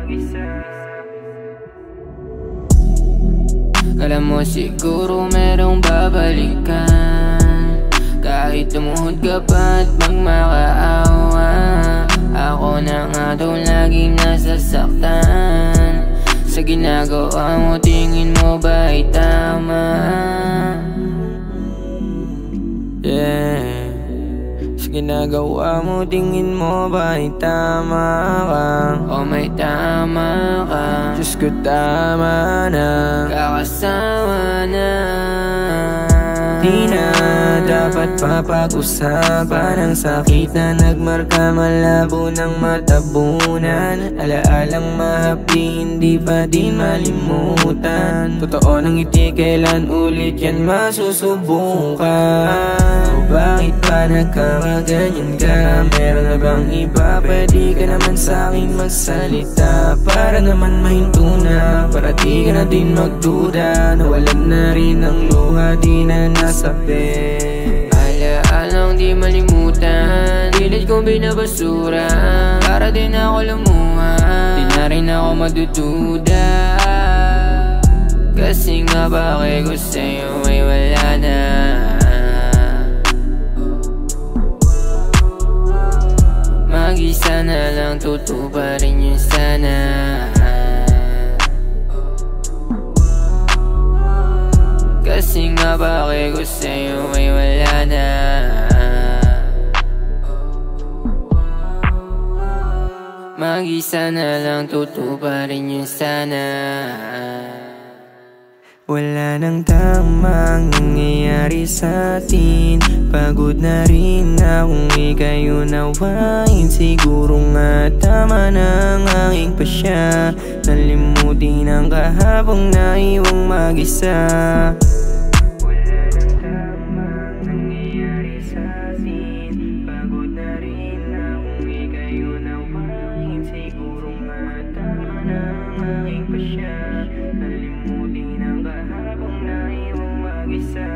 mag-isa. Alam mo siguro merong babalikan, kahit tumuhod ka pa at magmakaawa. Ako na nga daw laging nasasaktan sa ginagawa mo, tingin mo ba ay tama? Yeah, sa ginagawa mo, tingin mo ba ay tama ka? O may tama ka? Diyos ko, tama na, kakasawa na. Di na dapat papag-usapan ang sakit na nagmarka, malabo ng matabunan. Alaalang mahapdi, hindi pa din malimutan. Totoo ng ngiti, kailan ulit yan masusubukan? O bakit pa nagkakaganyan ka? Meron na bang iba? Pwede ka naman sa'kin magsalita, para naman mahinto na, para di ka na din magduda. Nawalan na rin ang luha, di na nasabi. Alaalang di malimutan, pilit kong binabasura, para din ako lumuha. Di na rin ako madududa, kasi nga bakit ko sa'yo ay wala na. Mag-isa na lang, totoo pa rin yun sana. Kasi nga bakit ko sa'yo ay wala na. Mag-isa na lang, totoo pa rin yun sana. Wala nang tamang nangyayari sa atin, pagod na rin akong ika'y unawain. Siguro nga tama na ang aking pasya, nalimutin ang kahapong naiwang mag-isa. Wala nang tamang nangyayari sa atin, pagod na rin akong ika'y unawain. Siguro nga tama na ang aking pasya, nalimutin ang kahapong naiwang mag-isa.